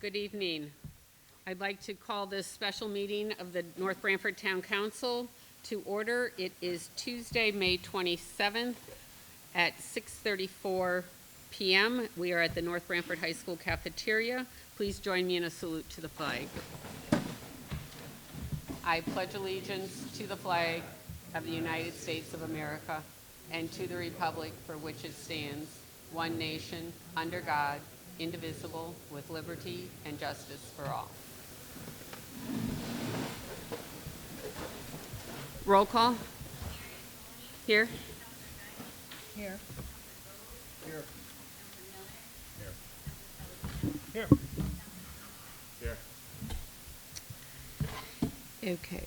Good evening. I'd like to call this special meeting of the North Branford Town Council to order. It is Tuesday, May 27th at 6:34 p.m. We are at the North Branford High School cafeteria. Please join me in a salute to the flag. I pledge allegiance to the flag of the United States of America and to the republic for which it stands, one nation, under God, indivisible, with liberty and justice for all. Roll call. Here. Here. Here. Here. Here. Okay.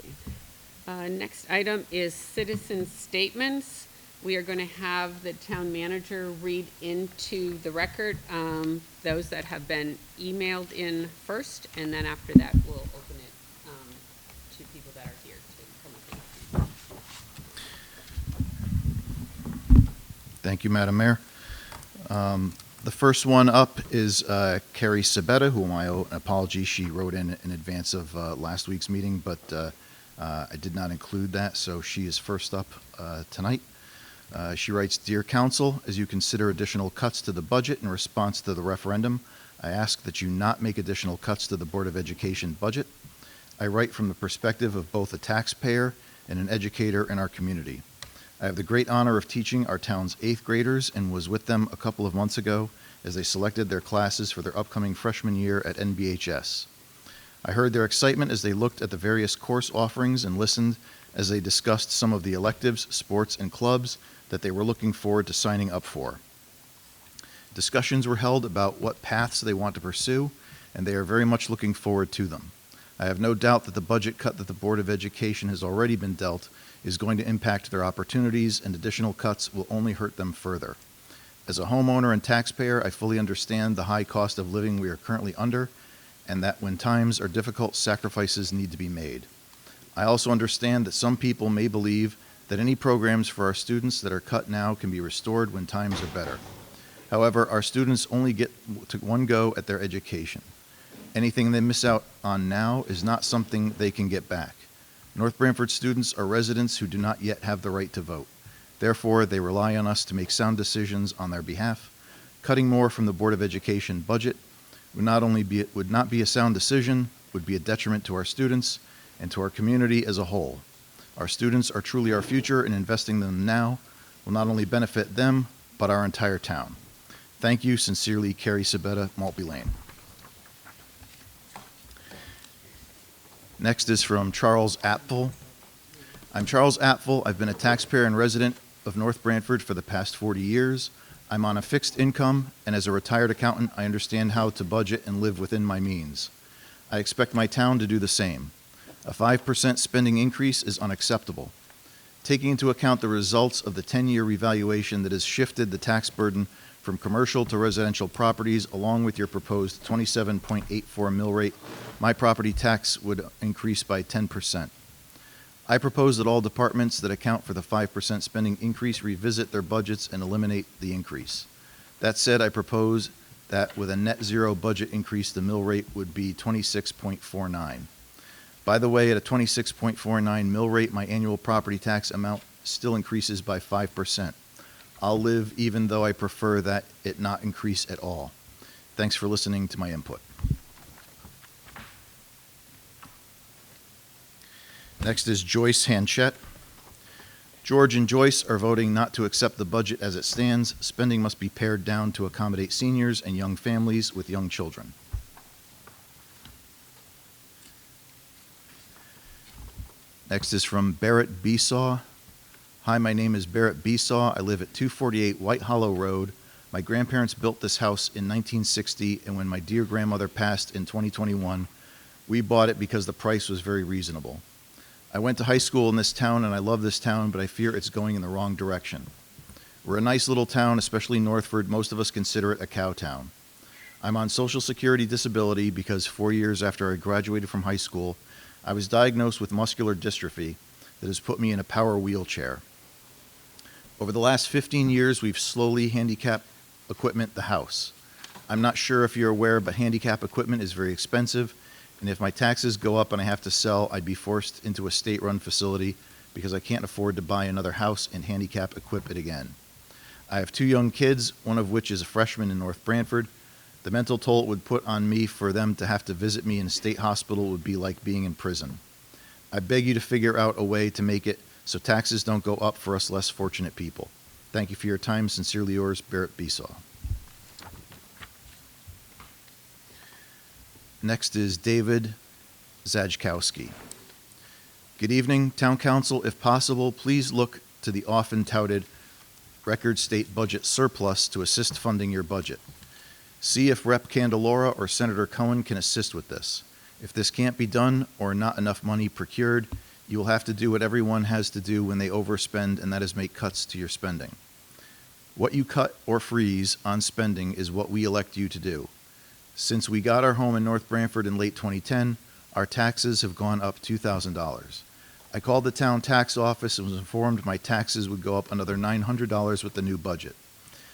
Next item is citizen statements. We are going to have the town manager read into the record those that have been emailed in first, and then after that, we'll open it to people that are here to come up. Thank you, Madam Mayor. The first one up is Carrie Sabetta, whom I owe an apology. She wrote in advance of last week's meeting, but I did not include that, so she is first up tonight. She writes, "Dear Council, as you consider additional cuts to the budget in response to the referendum, I ask that you not make additional cuts to the Board of Education budget. I write from the perspective of both a taxpayer and an educator in our community. I have the great honor of teaching our town's 8th graders and was with them a couple of months ago as they selected their classes for their upcoming freshman year at NBHS. I heard their excitement as they looked at the various course offerings and listened as they discussed some of the electives, sports, and clubs that they were looking forward to signing up for. Discussions were held about what paths they want to pursue, and they are very much looking forward to them. I have no doubt that the budget cut that the Board of Education has already been dealt is going to impact their opportunities, and additional cuts will only hurt them further. As a homeowner and taxpayer, I fully understand the high cost of living we are currently under, and that when times are difficult, sacrifices need to be made. I also understand that some people may believe that any programs for our students that are cut now can be restored when times are better. However, our students only get to one go at their education. Anything they miss out on now is not something they can get back. North Branford students are residents who do not yet have the right to vote. Therefore, they rely on us to make sound decisions on their behalf. Cutting more from the Board of Education budget would not be a sound decision, would be a detriment to our students and to our community as a whole. Our students are truly our future, and investing in them now will not only benefit them, but our entire town. Thank you. Sincerely, Carrie Sabetta, Maltby Lane." Next is from Charles Apfel. "I'm Charles Apfel. I've been a taxpayer and resident of North Branford for the past 40 years. I'm on a fixed income, and as a retired accountant, I understand how to budget and live within my means. I expect my town to do the same. A 5% spending increase is unacceptable. Taking into account the results of the 10-year revaluation that has shifted the tax burden from commercial to residential properties, along with your proposed 27.84 mill rate, my property tax would increase by 10%. I propose that all departments that account for the 5% spending increase revisit their budgets and eliminate the increase. That said, I propose that with a net zero budget increase, the mill rate would be 26.49. By the way, at a 26.49 mill rate, my annual property tax amount still increases by 5%. I'll live even though I prefer that it not increase at all. Thanks for listening to my input." Next is Joyce Hanchett. "George and Joyce are voting not to accept the budget as it stands. Spending must be pared down to accommodate seniors and young families with young children." Next is from Barrett Besaw. "Hi, my name is Barrett Besaw. I live at 248 White Hollow Road. My grandparents built this house in 1960, and when my dear grandmother passed in 2021, we bought it because the price was very reasonable. I went to high school in this town, and I love this town, but I fear it's going in the wrong direction. We're a nice little town, especially Northford. Most of us consider it a cow town. I'm on Social Security disability because 4 years after I graduated from high school, I was diagnosed with muscular dystrophy that has put me in a power wheelchair. Over the last 15 years, we've slowly handicapped equipment the house. I'm not sure if you're aware, but handicap equipment is very expensive, and if my taxes go up and I have to sell, I'd be forced into a state-run facility because I can't afford to buy another house and handicap equip it again. I have 2 young kids, one of which is a freshman in North Branford. The mental toll it would put on me for them to have to visit me in a state hospital would be like being in prison. I beg you to figure out a way to make it so taxes don't go up for us less fortunate people. Thank you for your time. Sincerely yours, Barrett Besaw. Next is David Zajkowski. Good evening, Town Council. If possible, please look to the often touted record state budget surplus to assist funding your budget. See if Rep. Candelora or Senator Cohen can assist with this. If this can't be done or not enough money procured, you will have to do what everyone has to do when they overspend, and that is make cuts to your spending. What you cut or freeze on spending is what we elect you to do. Since we got our home in North Branford in late 2010, our taxes have gone up $2,000. I called the town tax office and was informed my taxes would go up another $900 with the new budget.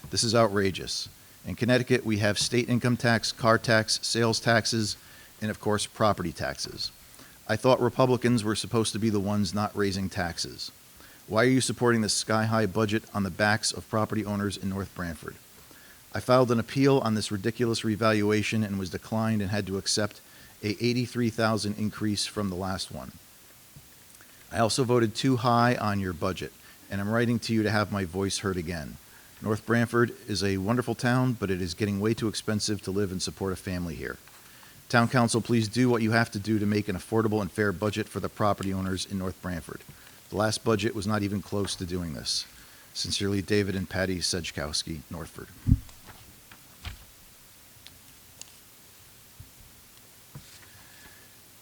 This is outrageous. In Connecticut, we have state income tax, car tax, sales taxes, and of course, property taxes. I thought Republicans were supposed to be the ones not raising taxes. Why are you supporting this sky-high budget on the backs of property owners in North Branford? I filed an appeal on this ridiculous revaluation and was declined and had to accept a $83,000 increase from the last one. I also voted too high on your budget, and I'm writing to you to have my voice heard again. North Branford is a wonderful town, but it is getting way too expensive to live and support a family here. Town Council, please do what you have to do to make an affordable and fair budget for the property owners in North Branford. The last budget was not even close to doing this. Sincerely, David and Patty Sedgkowski, Northford.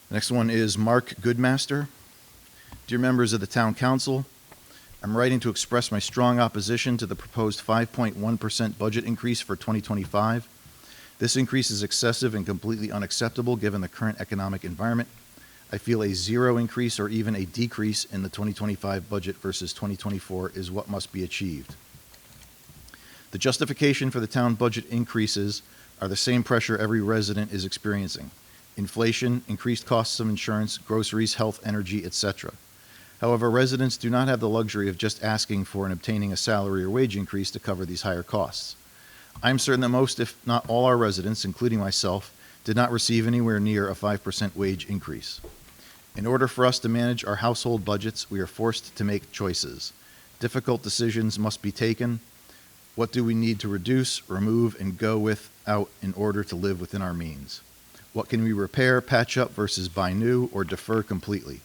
Next one is Mark Goodmaster. Dear members of the Town Council, I'm writing to express my strong opposition to the proposed 5.1% budget increase for 2025. This increase is excessive and completely unacceptable given the current economic environment. I feel a zero increase or even a decrease in the 2025 budget versus 2024 is what must be achieved. The justification for the town budget increases are the same pressure every resident is experiencing: inflation, increased costs of insurance, groceries, health, energy, etc. However, residents do not have the luxury of just asking for and obtaining a salary or wage increase to cover these higher costs. I'm certain that most, if not all our residents, including myself, did not receive anywhere near a 5% wage increase. In order for us to manage our household budgets, we are forced to make choices. Difficult decisions must be taken. What do we need to reduce, remove, and go without in order to live within our means? What can we repair, patch up versus buy new, or defer completely?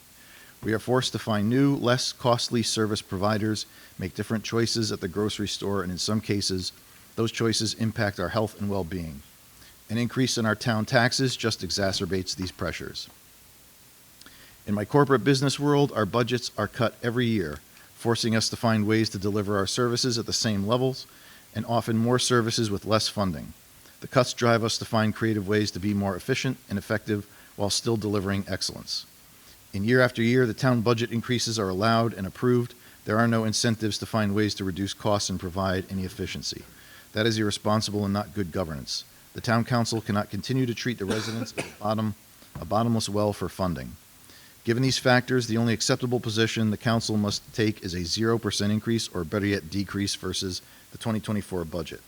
We are forced to find new, less costly service providers, make different choices at the grocery store, and in some cases, those choices impact our health and well-being. An increase in our town taxes just exacerbates these pressures. In my corporate business world, our budgets are cut every year, forcing us to find ways to deliver our services at the same levels, and often more services with less funding. The cuts drive us to find creative ways to be more efficient and effective while still delivering excellence. In year after year, the town budget increases are allowed and approved. There are no incentives to find ways to reduce costs and provide any efficiency. That is irresponsible and not good governance. The town council cannot continue to treat the residents as a bottomless well for funding. Given these factors, the only acceptable position the council must take is a 0% increase, or better yet, decrease versus the 2024 budget.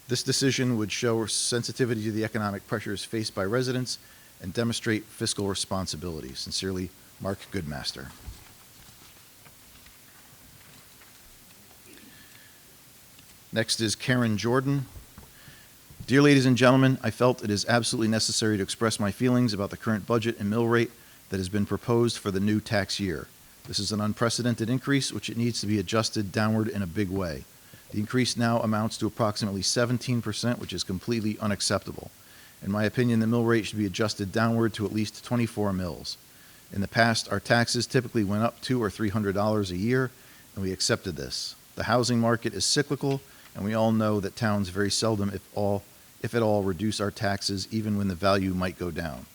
This decision would show sensitivity to the economic pressures faced by residents and demonstrate fiscal responsibility. Sincerely, Mark Goodmaster. Next is Karen Jordan. Dear ladies and gentlemen, I felt it is absolutely necessary to express my feelings about the current budget and mill rate that has been proposed for the new tax year. This is an unprecedented increase, which it needs to be adjusted downward in a big way. The increase now amounts to approximately 17%, which is completely unacceptable. In my opinion, the mill rate should be adjusted downward to at least 24 mills. In the past, our taxes typically went up $200 or $300 a year, and we accepted this. The housing market is cyclical, and we all know that towns very seldom, if at all, reduce our taxes even when the value might go down.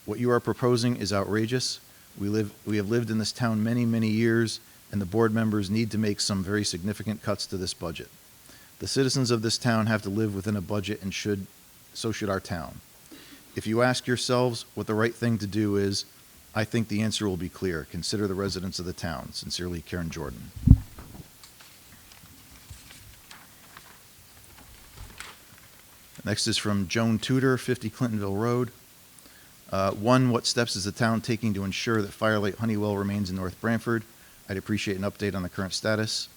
What you are proposing is outrageous. We have lived in this town many, many years, and the board members need to make some very significant cuts to this budget. The citizens of this town have to live within a budget and should so should our town. If you ask yourselves what the right thing to do is, I think the answer will be clear. Consider the residents of the town. Sincerely, Karen Jordan. Next is from Joan Tudor, 50 Clintonville Road. One, what steps is the town taking to ensure that Firelight Honeywell remains in North Branford? I'd appreciate an update on the current status.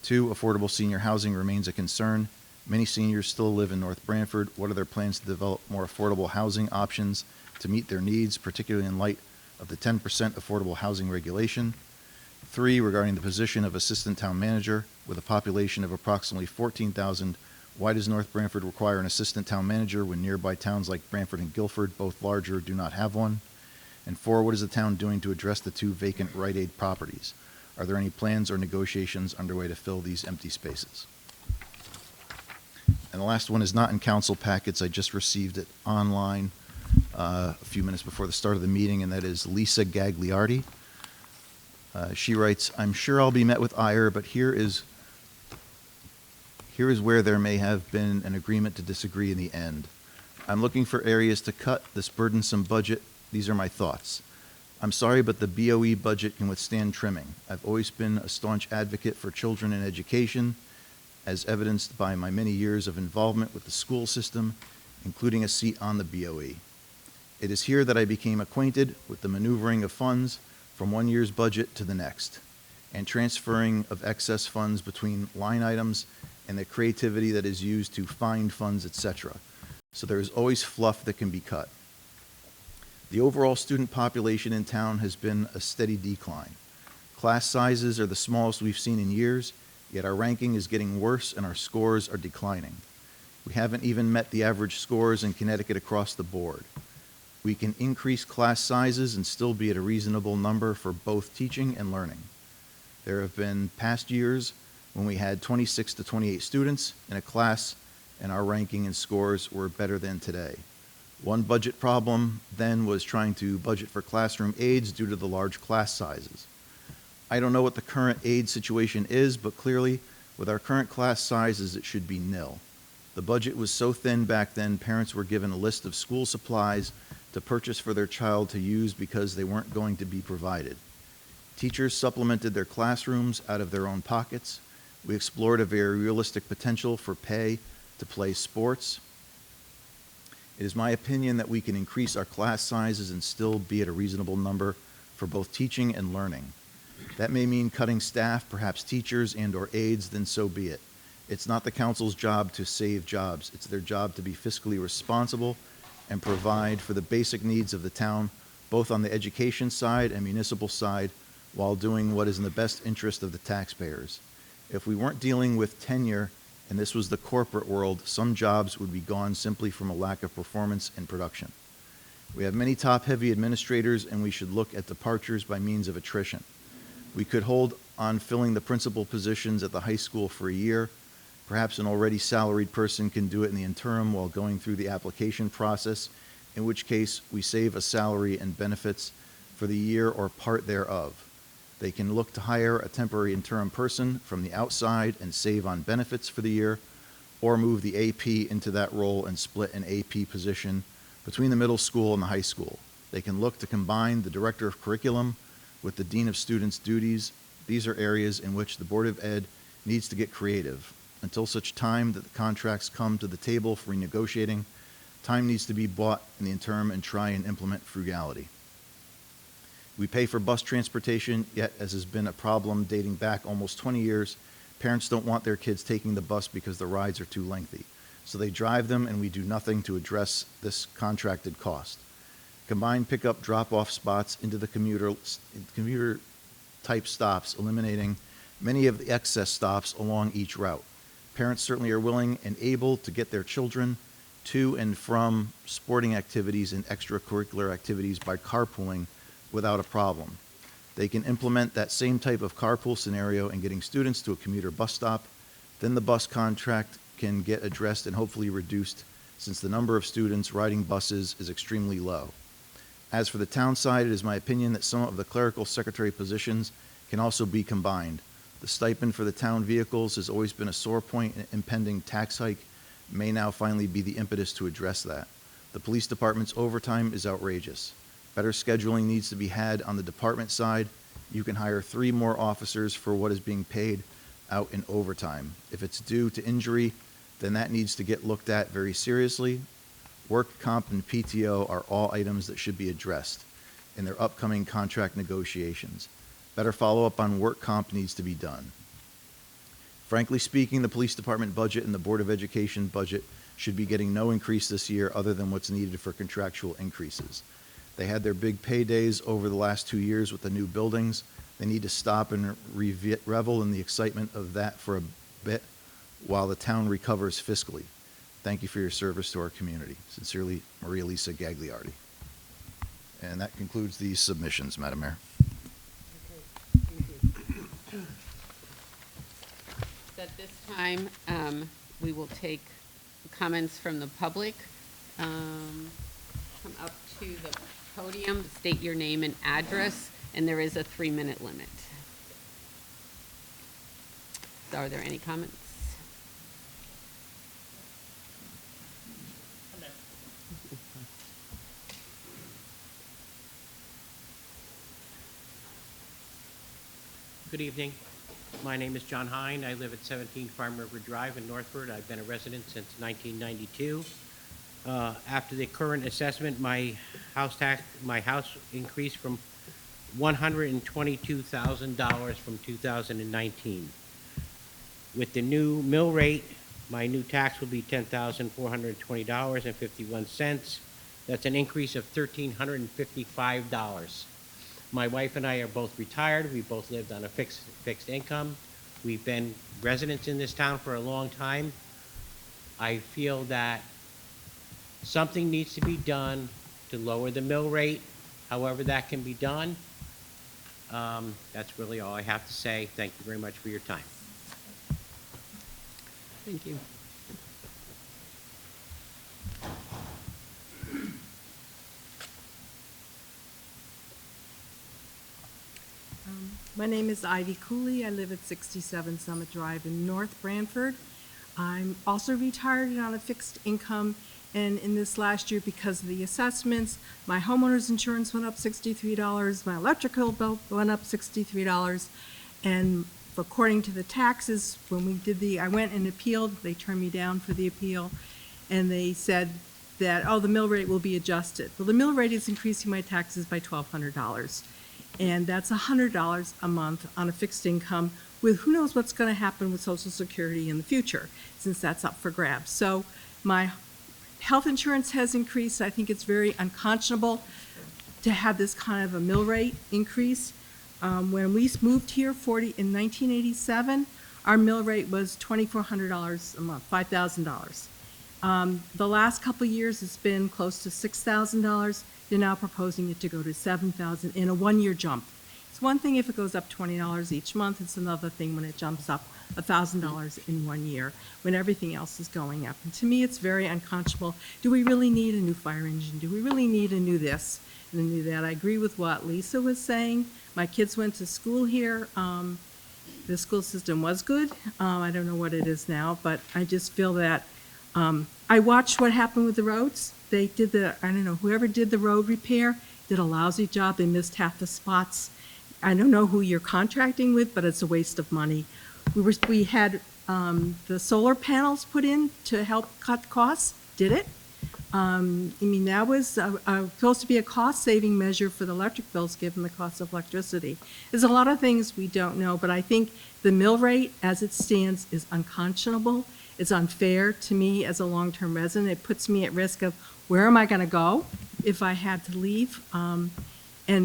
Two, affordable senior housing remains a concern. Many seniors still live in North Branford. What are their plans to develop more affordable housing options to meet their needs, particularly in light of the 10% affordable housing regulation? Three, regarding the position of assistant town manager, with a population of approximately 14,000, why does North Branford require an assistant town manager when nearby towns like Branford and Guilford, both larger, do not have one? And four, what is the town doing to address the two vacant Rite Aid properties? Are there any plans or negotiations underway to fill these empty spaces? And the last one is not in council packets. I just received it online a few minutes before the start of the meeting, and that is Lisa Gagliardi. She writes, I'm sure I'll be met with ire, but here is where there may have been an agreement to disagree in the end. I'm looking for areas to cut this burdensome budget. These are my thoughts. I'm sorry, but the BOE budget can withstand trimming. I've always been a staunch advocate for children and education, as evidenced by my many years of involvement with the school system, including a seat on the BOE. It is here that I became acquainted with the maneuvering of funds from one year's budget to the next, and transferring of excess funds between line items and the creativity that is used to find funds, etc. So there is always fluff that can be cut. The overall student population in town has been a steady decline. Class sizes are the smallest we've seen in years, yet our ranking is getting worse and our scores are declining. We haven't even met the average scores in Connecticut across the board. We can increase class sizes and still be at a reasonable number for both teaching and learning. There have been past years when we had 26 to 28 students in a class and our ranking and scores were better than today. One budget problem then was trying to budget for classroom aides due to the large class sizes. I don't know what the current aide situation is, but clearly with our current class sizes, it should be nil. The budget was so thin back then, parents were given a list of school supplies to purchase for their child to use because they weren't going to be provided. Teachers supplemented their classrooms out of their own pockets. We explored a very realistic potential for pay to play sports. It is my opinion that we can increase our class sizes and still be at a reasonable number for both teaching and learning. That may mean cutting staff, perhaps teachers and/or aides, then so be it. It's not the council's job to save jobs. It's their job to be fiscally responsible and provide for the basic needs of the town, both on the education side and municipal side, while doing what is in the best interest of the taxpayers. If we weren't dealing with tenure and this was the corporate world, some jobs would be gone simply from a lack of performance and production. We have many top-heavy administrators, and we should look at departures by means of attrition. We could hold on filling the principal positions at the high school for a year. Perhaps an already salaried person can do it in the interim while going through the application process, in which case we save a salary and benefits for the year or part thereof. They can look to hire a temporary interim person from the outside and save on benefits for the year, or move the AP into that role and split an AP position between the middle school and the high school. They can look to combine the director of curriculum with the dean of students' duties. These are areas in which the Board of Ed needs to get creative. Until such time that the contracts come to the table for renegotiating, time needs to be bought in the interim and try and implement frugality. We pay for bus transportation, yet as has been a problem dating back almost 20 years, parents don't want their kids taking the bus because the rides are too lengthy. So they drive them, and we do nothing to address this contracted cost. Combine pickup drop-off spots into the commuter type stops, eliminating many of the excess stops along each route. Parents certainly are willing and able to get their children to and from sporting activities and extracurricular activities by carpooling without a problem. They can implement that same type of carpool scenario in getting students to a commuter bus stop. Then the bus contract can get addressed and hopefully reduced, since the number of students riding buses is extremely low. As for the town side, it is my opinion that some of the clerical secretary positions can also be combined. The stipend for the town vehicles has always been a sore point in impending tax hike may now finally be the impetus to address that. The police department's overtime is outrageous. Better scheduling needs to be had on the department side. You can hire 3 more officers for what is being paid out in overtime. If it's due to injury, then that needs to get looked at very seriously. Work comp and PTO are all items that should be addressed in their upcoming contract negotiations. Better follow-up on work comp needs to be done. Frankly speaking, the police department budget and the Board of Education budget should be getting no increase this year other than what's needed for contractual increases. They had their big paydays over the last 2 years with the new buildings. They need to stop and revel in the excitement of that for a bit while the town recovers fiscally. Thank you for your service to our community. Sincerely, Maria Lisa Gagliardi. And that concludes these submissions, Madam Mayor. At this time, we will take comments from the public. Come up to the podium, state your name and address, and there is a 3-minute limit. So are there any comments? Good evening. My name is John Hine. I live at 17 Farm River Drive in Northford. I've been a resident since 1992. After the current assessment, my house increased from $122,000 from 2019. With the new mill rate, my new tax will be $10,420.51. That's an increase of $1,355. My wife and I are both retired. We both lived on a fixed income. We've been residents in this town for a long time. I feel that something needs to be done to lower the mill rate, however that can be done. That's really all I have to say. Thank you very much for your time. Thank you. My name is Ivy Cooley. I live at 67 Summit Drive in North Branford. I'm also retired and on a fixed income, and in this last year, because of the assessments, my homeowner's insurance went up $63, my electrical bill went up $63, and according to the taxes, when we did I went and appealed, they turned me down for the appeal, and they said that, oh, the mill rate will be adjusted. Well, the mill rate is increasing my taxes by $1,200. And that's $100 a month on a fixed income with who knows what's going to happen with Social Security in the future, since that's up for grabs. So my health insurance has increased. I think it's very unconscionable to have this kind of a mill rate increase. When we moved here in 1987, our mill rate was $2,400 a month, $5,000. The last couple of years, it's been close to $6,000. They're now proposing it to go to $7,000 in a 1-year jump. It's one thing if it goes up $20 each month. It's another thing when it jumps up $1,000 in 1 year, when everything else is going up. And to me, it's very unconscionable. Do we really need a new fire engine? Do we really need a new this and a new that? I agree with what Lisa was saying. My kids went to school here. The school system was good. I don't know what it is now, but I just feel that I watched what happened with the roads. They did whoever did the road repair did a lousy job. They missed half the spots. I don't know who you're contracting with, but it's a waste of money. We had the solar panels put in to help cut costs. Did it? That was supposed to be a cost-saving measure for the electric bills, given the cost of electricity. There's a lot of things we don't know, but I think the mill rate, as it stands, is unconscionable. It's unfair to me as a long-term resident. It puts me at risk of where am I going to go if I had to leave? And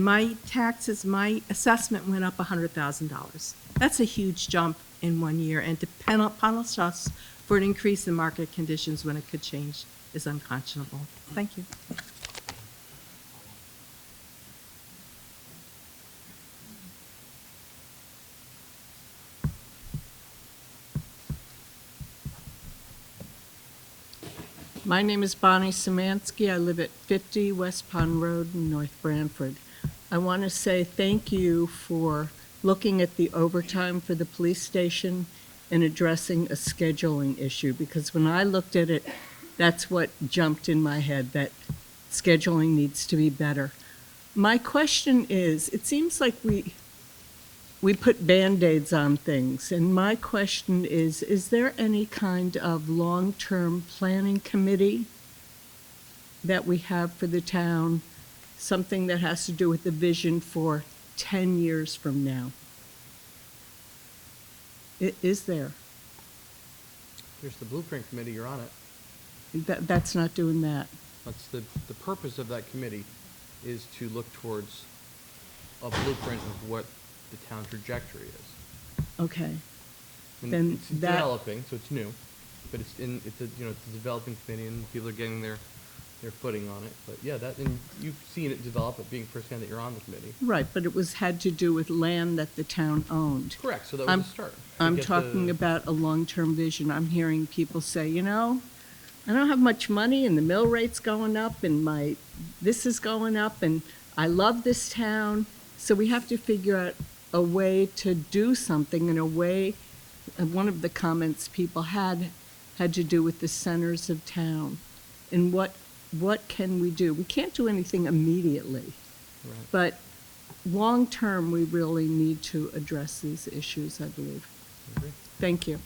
my taxes, my assessment went up $100,000. That's a huge jump in 1 year, and to punish us for an increase in market conditions when it could change is unconscionable. Thank you. My name is Bonnie Szymanski. I live at 50 West Pond Road in North Branford. I want to say thank you for looking at the overtime for the police station in addressing a scheduling issue, because when I looked at it, that's what jumped in my head, that scheduling needs to be better. My question is, it seems like we put Band-Aids on things, and my question is there any kind of long-term planning committee that we have for the town, something that has to do with the vision for 10 years from now? Is there? There's the blueprint committee, you're on it. That's not doing that. That's the purpose of that committee is to look towards a blueprint of what the town trajectory is. Okay. And Then it's that- developing, so it's new, but it's a developing committee and people are getting their footing on it. But yeah, and you've seen it develop, it being firsthand that you're on the committee. Right, but it had to do with land that the town owned. Correct, so that I'm- was a start. I'm talking about a long-term vision. I'm hearing people say, I don't have much money and the mill rate's going up and this is going up and I love this town. So we have to figure out a way to do something in a way. And one of the comments people had to do with the centers of town and what can we do? We can't do anything immediately, Right. but long-term, we really need to address these issues, I believe. I agree. Thank you.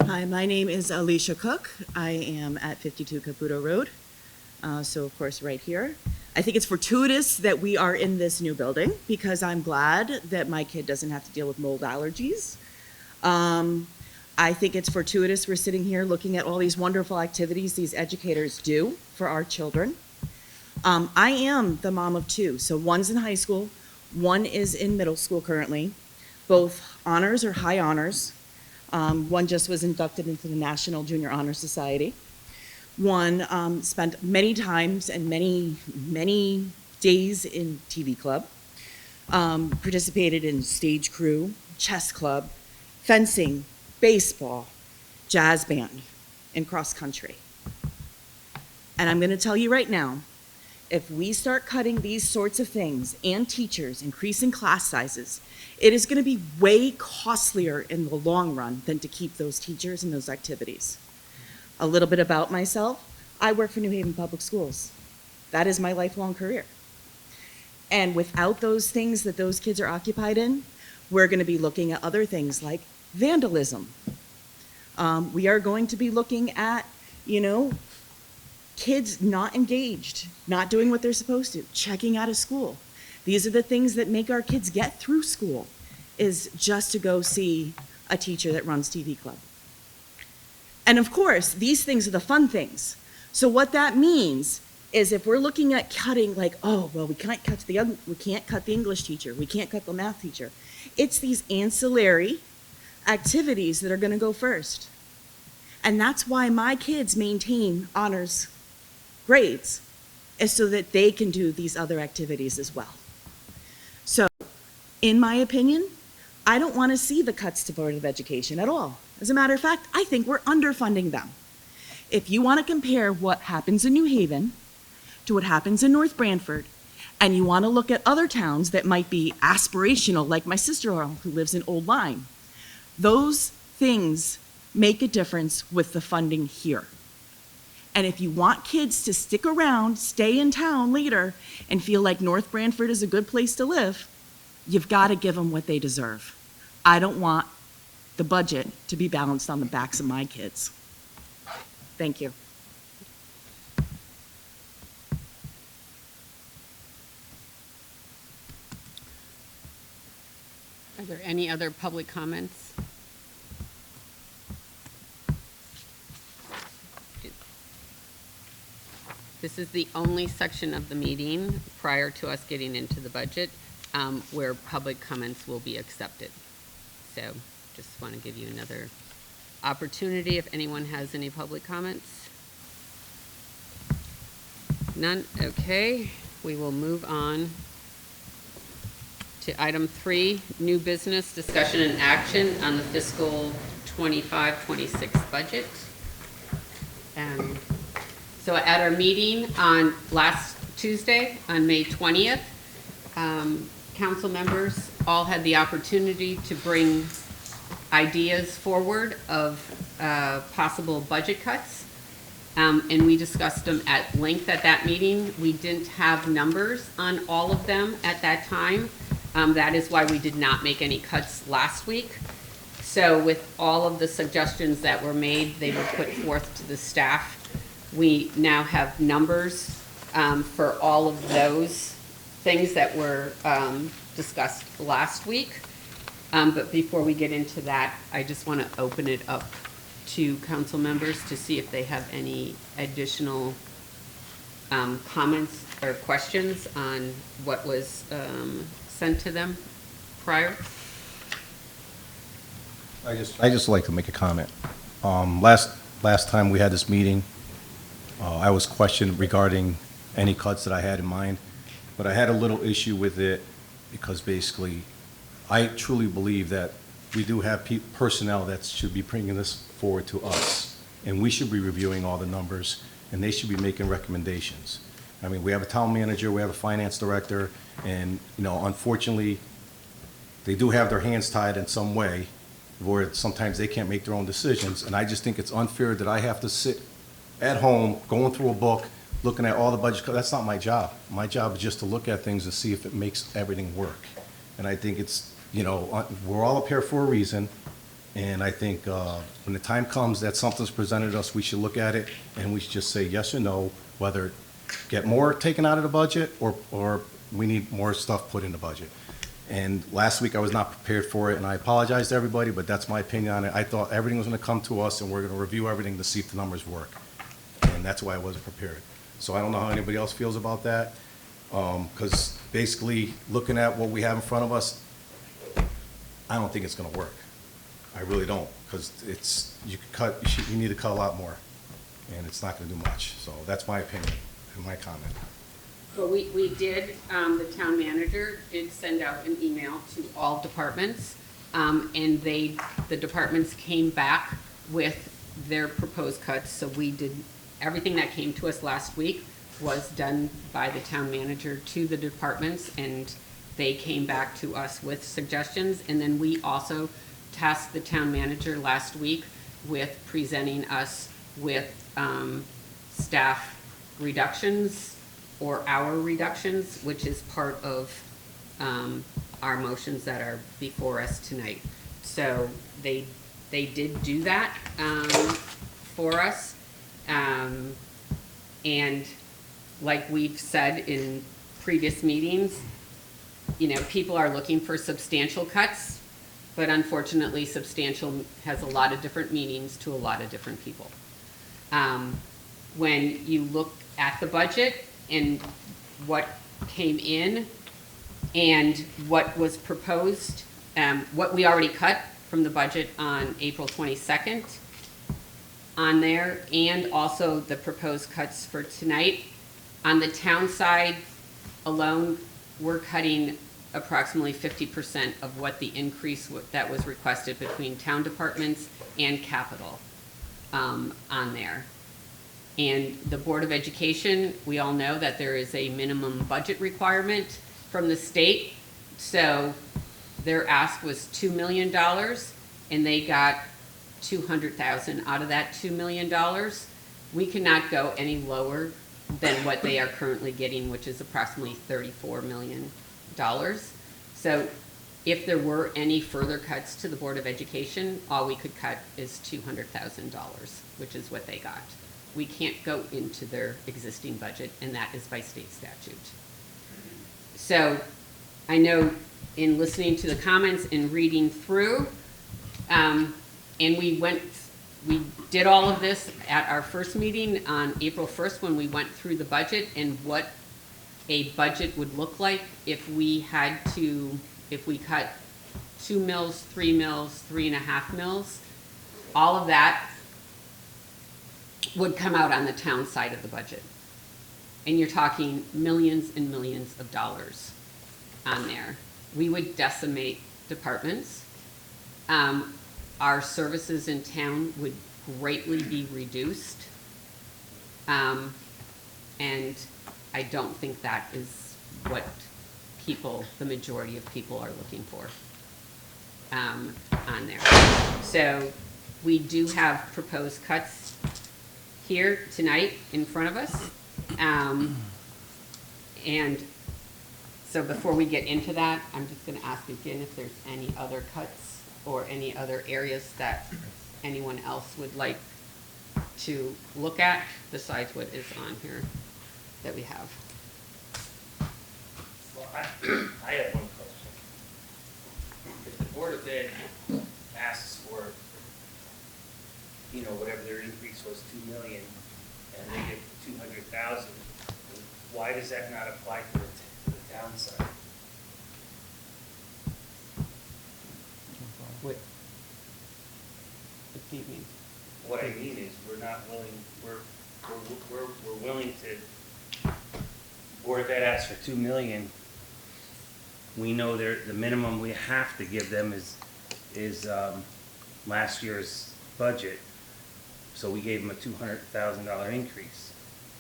Hi, my name is Alicia Cook. I am at 52 Caputo Road, so of course right here. I think it's fortuitous that we are in this new building because I'm glad that my kid doesn't have to deal with mold allergies. I think it's fortuitous we're sitting here looking at all these wonderful activities these educators do for our children. I am the mom of two, so one's in high school, one is in middle school currently, both honors or high honors. One just was inducted into the National Junior Honor Society. One spent many times and many days in TV club, participated in stage crew, chess club, fencing, baseball, jazz band, and cross country. And I'm going to tell you right now, if we start cutting these sorts of things and teachers, increasing class sizes, it is going to be way costlier in the long run than to keep those teachers and those activities. A little bit about myself. I work for New Haven Public Schools. That is my lifelong career. And without those things that those kids are occupied in, we're going to be looking at other things like vandalism. We are going to be looking at, kids not engaged, not doing what they're supposed to, checking out of school. These are the things that make our kids get through school, is just to go see a teacher that runs TV club. And of course, these things are the fun things. So what that means is if we're looking at cutting we can't cut the English teacher, we can't cut the math teacher. It's these ancillary activities that are going to go first. And that's why my kids maintain honors grades, is so that they can do these other activities as well. So, in my opinion, I don't want to see the cuts to Board of Education at all. As a matter of fact, I think we're underfunding them. If you want to compare what happens in New Haven to what happens in North Branford, and you want to look at other towns that might be aspirational, like my sister-in-law who lives in Old Lyme, those things make a difference with the funding here. And if you want kids to stick around, stay in town later, and feel like North Branford is a good place to live, you've got to give them what they deserve. I don't want the budget to be balanced on the backs of my kids. Thank you. Are there any other public comments? This is the only section of the meeting prior to us getting into the budget where public comments will be accepted. So just want to give you another opportunity if anyone has any public comments. None? Okay. We will move on to item 3, new business discussion and action on the fiscal 25-26 budget. So at our meeting on last Tuesday, on May 20th, council members all had the opportunity to bring ideas forward of possible budget cuts. And we discussed them at length at that meeting. We didn't have numbers on all of them at that time. That is why we did not make any cuts last week. So with all of the suggestions that were made, they were put forth to the staff. We now have numbers for all of those things that were discussed last week. But before we get into that, I just want to open it up to council members to see if they have any additional comments or questions on what was sent to them prior. I just like to make a comment. Last time we had this meeting, I was questioned regarding any cuts that I had in mind, but I had a little issue with it because basically, I truly believe that we do have personnel that should be bringing this forward to us, and we should be reviewing all the numbers, and they should be making recommendations. I mean, we have a town manager, we have a finance director, and, you know, unfortunately, they do have their hands tied in some way, where sometimes they can't make their own decisions, and I just think it's unfair that I have to sit at home, going through a book, looking at all the budgets. That's not my job. My job is just to look at things and see if it makes everything work. And I think it's, you know, we're all up here for a reason, and I think when the time comes that something's presented to us, we should look at it, and we should just say yes or no, whether get more taken out of the budget or we need more stuff put in the budget. And last week I was not prepared for it, and I apologize to everybody, but that's my opinion on it. I thought everything was going to come to us, and we're going to review everything to see if the numbers work. And that's why I wasn't prepared. So I don't know how anybody else feels about that, because basically, looking at what we have in front of us, I don't think it's going to work. I really don't, because you need to cut a lot more, and it's not going to do much. So that's my opinion and my comment. Well, we did, the town manager did send out an email to all departments, and the departments came back with their proposed cuts. So we did, everything that came to us last week was done by the town manager to the departments, and they came back to us with suggestions. And then we also tasked the town manager last week with presenting us with staff reductions or hour reductions, which is part of our motions that are before us tonight. So they did do that for us. And like we've said in previous meetings, you know, people are looking for substantial cuts, but unfortunately substantial has a lot of different meanings to a lot of different people. When you look at the budget and what came in and what was proposed, what we already cut from the budget on April 22nd on there, and also the proposed cuts for tonight. On the town side alone, we're cutting approximately 50% of what the increase that was requested between town departments and capital on there. And the Board of Education, we all know that there is a minimum budget requirement from the state. So their ask was $2 million, and they got $200,000 out of that $2 million. We cannot go any lower than what they are currently getting, which is approximately $34 million. So if there were any further cuts to the Board of Education, all we could cut is $200,000, which is what they got. We can't go into their existing budget, and that is by state statute. So I know in listening to the comments and reading through, and we did all of this at our first meeting on April 1st when we went through the budget and what a budget would look like if we cut 2 mills, 3 mills, 3.5 mills. All of that would come out on the town side of the budget. And you're talking millions and millions of dollars on there. We would decimate departments. Our services in town would greatly be reduced. And I don't think that is what people, the majority of people are looking for on there. So we do have proposed cuts here tonight in front of us. And so before we get into that, I'm just gonna ask again if there's any other cuts or any other areas that anyone else would like to look at besides what is on here that we have. Well, I have one question. If the Board of Ed asks for, whatever their increase was, 2 million, and they get 200,000, why does that not apply to the town side? What do you mean? What I mean is, we're willing to, Board of Ed asks for 2 million. We know the minimum we have to give them is last year's budget. So we gave them a $200,000 increase.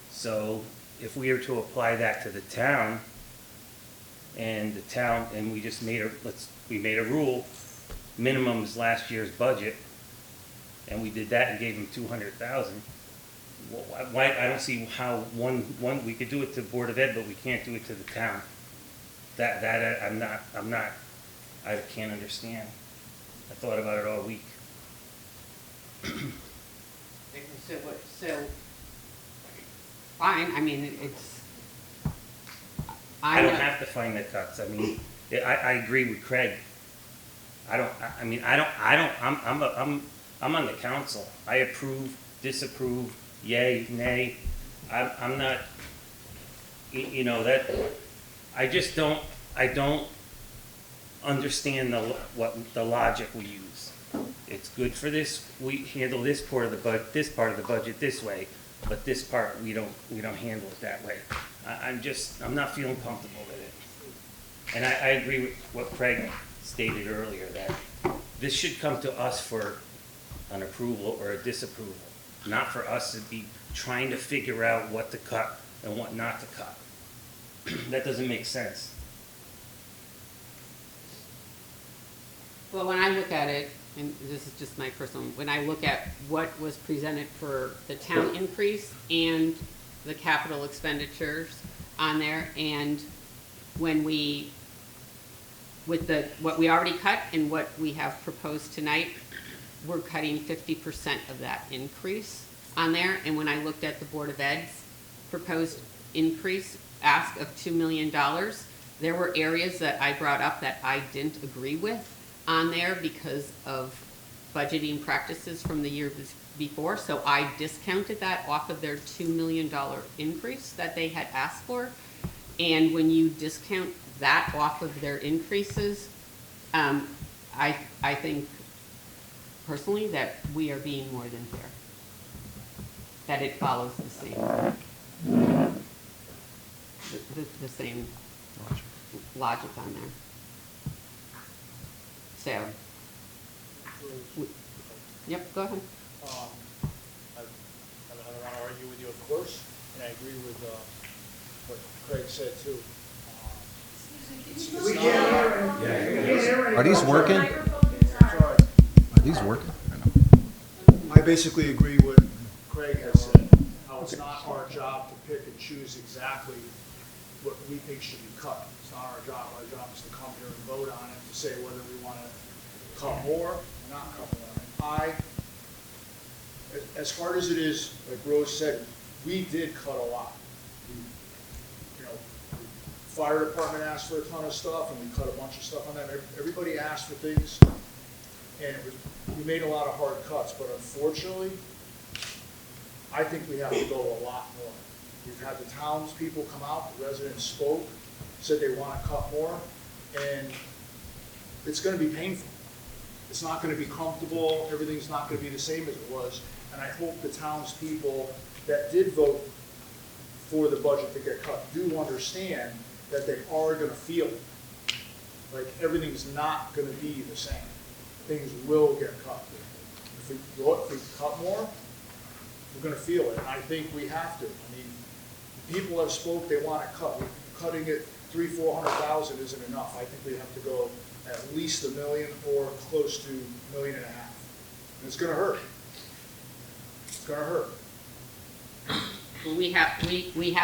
So if we were to apply that to the town, and we just made a rule, minimum is last year's budget, and we did that and gave them 200,000. Why, I don't see how one, we could do it to Board of Ed, but we can't do it to the town. I can't understand. I thought about it all week. So, fine, I mean, it's. I don't know- have to find the cuts. I mean, I agree with Craig. I'm on the council. I approve, disapprove, yay, nay. I'm not, that, I don't understand the logic we use. It's good for this, we handle this part of the budget this way, but this part, we don't handle it that way. I'm not feeling comfortable with it. And I agree with what Craig stated earlier, that this should come to us for an approval or a disapproval, not for us to be trying to figure out what to cut and what not to cut. That doesn't make sense. Well, when I look at it, and this is just my personal, when I look at what was presented for the town increase and the capital expenditures on there, and when we, with what we already cut and what we have proposed tonight, we're cutting 50% of that increase on there. And when I looked at the Board of Ed's proposed increase, ask of $2 million, there were areas that I brought up that I didn't agree with on there because of budgeting practices from the year before. So I discounted that off of their $2 million increase that they had asked for. And when you discount that off of their increases, I think personally that we are being more than fair. That it follows the same, the same logic on there. So, yep, go ahead. I don't want to argue with you, of course, and I agree with what Craig said too. We can't hear it. Are these working? Sorry. Are these working? I basically agree with Craig has said, how it's not our job to pick and choose exactly what we think should be cut. It's not our job. Our job is to come here and vote on it, to say whether we want to cut more or not cut more. As hard as it is, like Rose said, we did cut a lot. Fire department asked for a ton of stuff, and we cut a bunch of stuff on them. Everybody asked for things, and we made a lot of hard cuts, but unfortunately, I think we have to go a lot more. We've had the townspeople come out, the residents spoke, said they want to cut more, and it's going to be painful. It's not going to be comfortable. Everything's not going to be the same as it was, and I hope the townspeople that did vote for the budget to get cut do understand that they are going to feel it. Like everything's not going to be the same. Things will get cut. If we cut more, we're gonna feel it, and I think we have to. I mean, people have spoke, they want to cut. Cutting it 300,000-400,000 isn't enough. I think we have to go at least $1 million or close to $1.5 million. And it's gonna hurt. It's gonna hurt. We have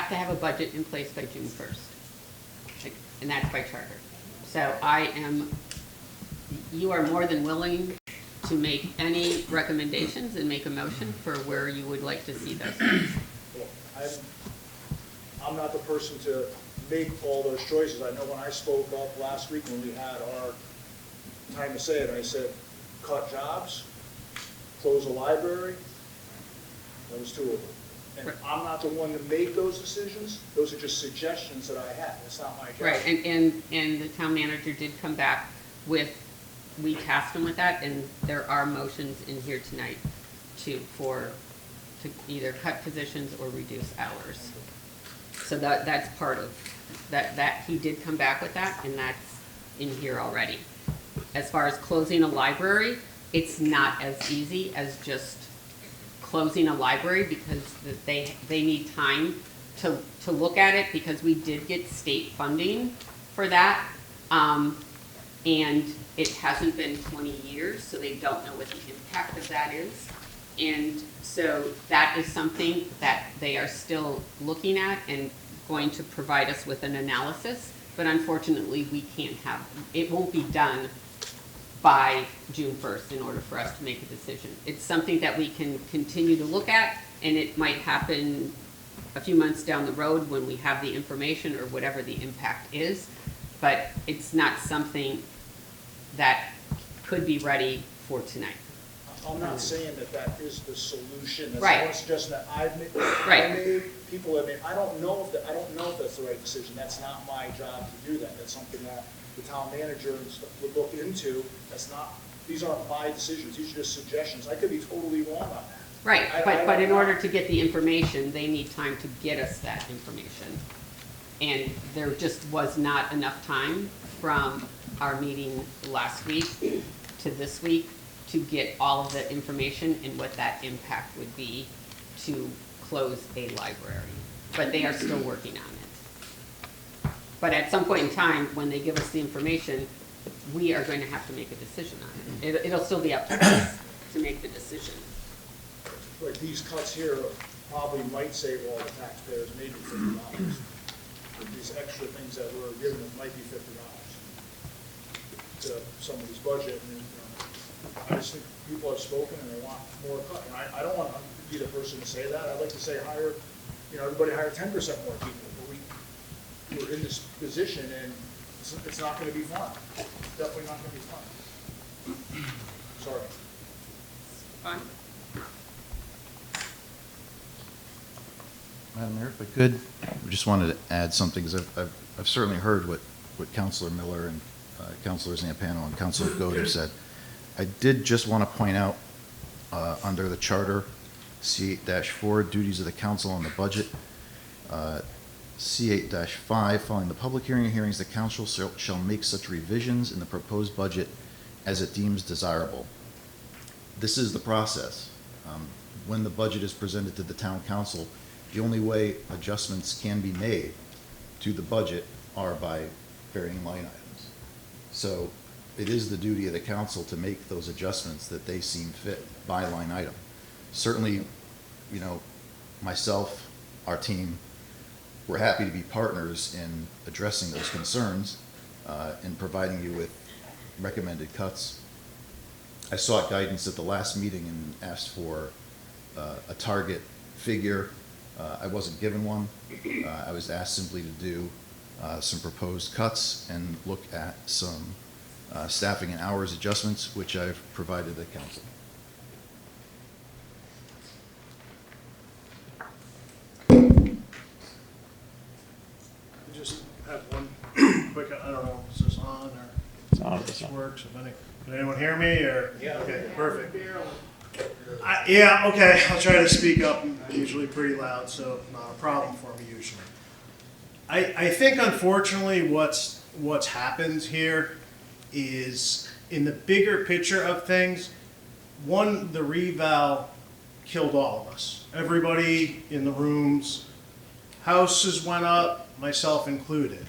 to have a budget in place by June 1st, and that's by charter. So you are more than willing to make any recommendations and make a motion for where you would like to see those. Well, I'm not the person to make all those choices. I know when I spoke up last week when we had our time to say it, I said, cut jobs, close a library. That was two of them. And Right. I'm not the one to make those decisions. Those are just suggestions that I had. It's not my job. Right, and the town manager did come back with, we tasked him with that, and there are motions in here tonight to either cut positions or reduce hours. So that's part of, that he did come back with that, and that's in here already. As far as closing a library, it's not as easy as just closing a library, because they need time to look at it, because we did get state funding for that. And it hasn't been 20 years, so they don't know what the impact of that is. And so that is something that they are still looking at and going to provide us with an analysis. But unfortunately, we can't have, it won't be done by June 1st in order for us to make a decision. It's something that we can continue to look at, and it might happen a few months down the road when we have the information or whatever the impact is, but it's not something that could be ready for tonight. I'm not saying that that is the solution. That's Right. one suggestion that I've made. Right. People have made. I don't know if that's the right decision. That's not my job to do that. That's something that the town manager and stuff would look into. These aren't my decisions. These are just suggestions. I could be totally wrong on that. Right, I but don't in know. order to get the information, they need time to get us that information. And there just was not enough time from our meeting last week to this week to get all of the information and what that impact would be to close a library. But they are still working on it. But at some point in time, when they give us the information, we are going to have to make a decision on it. It'll still be up to us to make the decision. Like these cuts here probably might save all the taxpayers maybe $50. These extra things that we're giving them might be $50 to somebody's budget. And, I just think people have spoken and they want more cut. And I don't want to be the person to say that. I'd like to say hire, everybody hire 10% more people. But we're in this position and it's not going to be fun. It's definitely not going to be fun. Sorry. Fine. Madam Mayor, if I could, I just wanted to add something, because I've certainly heard what Councilor Miller and Councilor Zampano and Councilor Goode have said. I did just want to point out, under the charter, C8-4, duties of the council on the budget, C8-5, following the public hearing and hearings, the council shall make such revisions in the proposed budget as it deems desirable. This is the process. When the budget is presented to the town council, the only way adjustments can be made to the budget are by varying line items. So it is the duty of the council to make those adjustments that they seem fit by line item. Certainly, myself, our team, we're happy to be partners in addressing those concerns and providing you with recommended cuts. I sought guidance at the last meeting and asked for a target figure. I wasn't given one. I was asked simply to do some proposed cuts and look at some staffing and hours adjustments, which I've provided the council. I just have one quick, I don't know, is this on or if this works, can anyone hear me or? Yeah. Okay, perfect. Yeah, okay, I'll try to speak up. I'm usually pretty loud, so not a problem for me usually. I think unfortunately what's happened here is in the bigger picture of things, one, the reval killed all of us. everybody in the rooms, houses went up, myself included.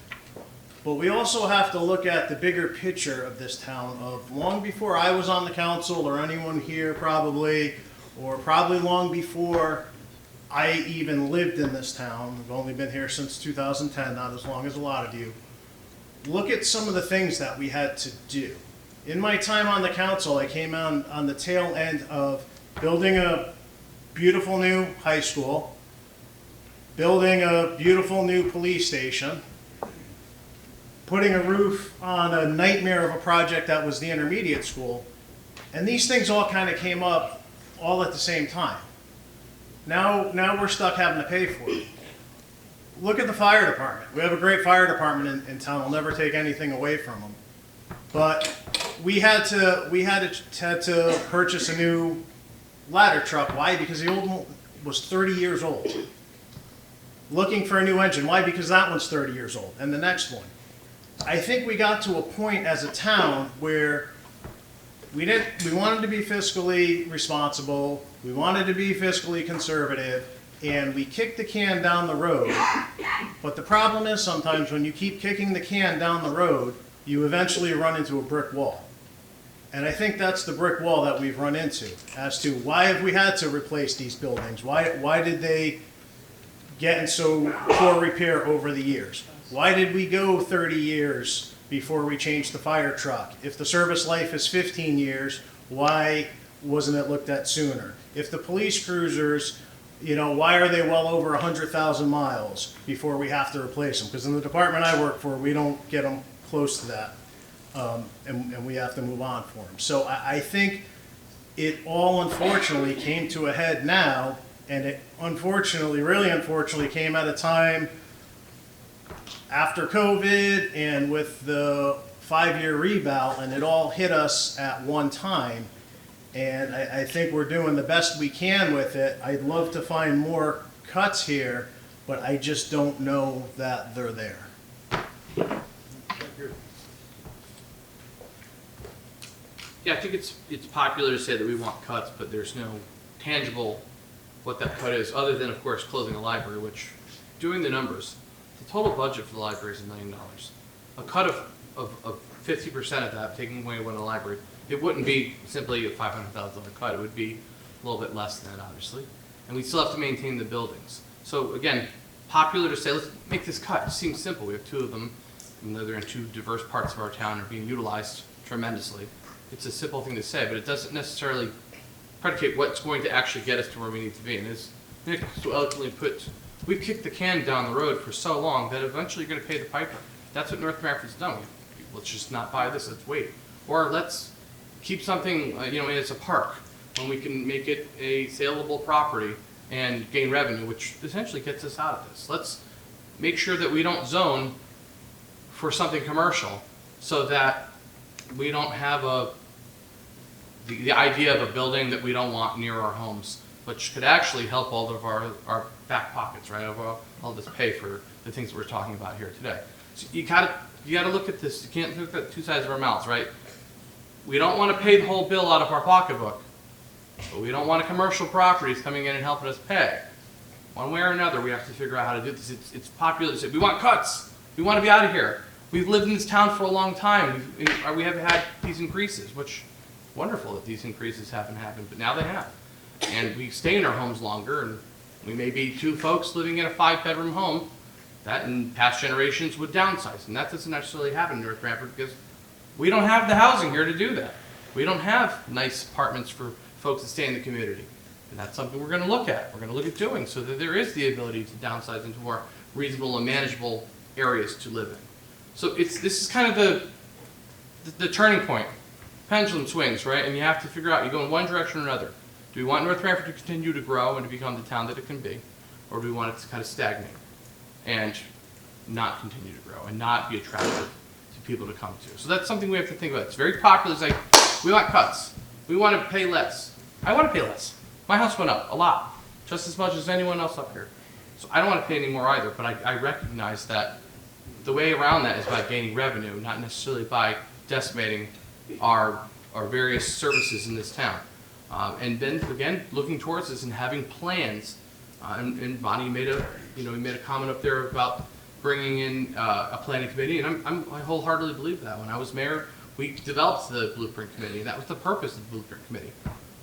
But we also have to look at the bigger picture of this town of long before I was on the council or anyone here probably, or probably long before I even lived in this town. I've only been here since 2010, not as long as a lot of you. Look at some of the things that we had to do. In my time on the council, I came on the tail end of building a beautiful new high school, building a beautiful new police station, putting a roof on a nightmare of a project that was the intermediate school. And these things all kind of came up all at the same time. Now we're stuck having to pay for it. Look at the fire department. We have a great fire department in town. I'll never take anything away from them. But we had to purchase a new ladder truck. Why? Because the old one was 30 years old. Looking for a new engine. Why? Because that one's 30 years old. And the next one. I think we got to a point as a town where we wanted to be fiscally responsible, we wanted to be fiscally conservative, and we kicked the can down the road. But the problem is sometimes when you keep kicking the can down the road, you eventually run into a brick wall. And I think that's the brick wall that we've run into as to why have we had to replace these buildings? Why did they get in so poor repair over the years? Why did we go 30 years before we changed the fire truck? If the service life is 15 years, why wasn't it looked at sooner? If the police cruisers, why are they well over 100,000 miles before we have to replace them? Because in the department I work for, we don't get them close to that, and we have to move on for them. So I think it all unfortunately came to a head now, and it really unfortunately came at a time after COVID and with the 5-year rebound, and it all hit us at one time. And I think we're doing the best we can with it. I'd love to find more cuts here, but I just don't know that they're there. Yeah, I think it's popular to say that we want cuts, but there's no tangible what that cut is, other than, of course, closing a library, which, doing the numbers, the total budget for the library is $1 million. A cut of 50% of that, taking away one of the library, it wouldn't be simply a $500,000 cut. It would be a little bit less than that, obviously. And we still have to maintain the buildings. So again, popular to say, let's make this cut. It seems simple. We have two of them, even though they're in two diverse parts of our town and are being utilized tremendously. It's a simple thing to say, but it doesn't necessarily predicate what's going to actually get us to where we need to be. And as Nick so eloquently put, we've kicked the can down the road for so long that eventually you're going to pay the piper. That's what North Branford's done. Let's just not buy this, let's wait. Or let's keep something, it's a park, when we can make it a saleable property and gain revenue, which essentially gets us out of this. Let's make sure that we don't zone for something commercial so that we don't have the idea of a building that we don't want near our homes, which could actually help all of our back pockets, right? Of all this pay for the things that we're talking about here today. So you gotta look at this. You can't look at two sides of our mouths, right? We don't want to pay the whole bill out of our pocketbook, but we don't want commercial properties coming in and helping us pay. One way or another, we have to figure out how to do this. It's popular to say, we want cuts. We want to be out of here. We've lived in this town for a long time. We have had these increases, which wonderful that these increases haven't happened, but now they have. And we stay in our homes longer, and we may be two folks living in a 5-bedroom home that in past generations would downsize. And that doesn't necessarily happen in North Branford because we don't have the housing here to do that. We don't have nice apartments for folks that stay in the community. And that's something we're going to look at. We're going to look at doing so that there is the ability to downsize into more reasonable and manageable areas to live in. So this is kind of the turning point. Pendulum swings, right? And you have to figure out, you go in one direction or another. Do we want North Branford to continue to grow and to become the town that it can be? Or do we want it to kind of stagnate and not continue to grow and not be attractive to people to come to? So that's something we have to think about. It's very popular. It's like, we want cuts. We want to pay less. I want to pay less. My house went up a lot, just as much as anyone else up here. So I don't want to pay any more either, but I recognize that the way around that is by gaining revenue, not necessarily by decimating our various services in this town. And then, again, looking towards this and having plans. And Bonnie made a comment up there about bringing in a planning committee, and I wholeheartedly believe that. When I was mayor, we developed the blueprint committee, and that was the purpose of the blueprint committee.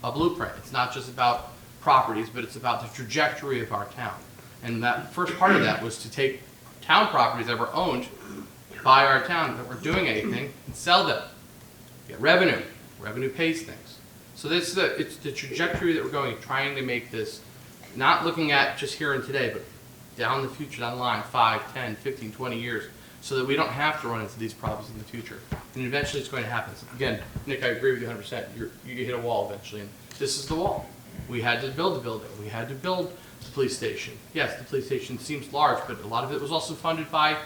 A blueprint. It's not just about properties, but it's about the trajectory of our town. And that first part of that was to take town properties that were owned by our town that weren't doing anything and sell them. Get revenue. Revenue pays things. So it's the trajectory that we're going, trying to make this, not looking at just here and today, but down the future, down the line, 5, 10, 15, 20 years, so that we don't have to run into these problems in the future. And eventually it's going to happen. So again, Nick, I agree with you 100%. You hit a wall eventually, and this is the wall. We had to build the building. We had to build the police station. Yes, the police station seems large, but a lot of it was also funded by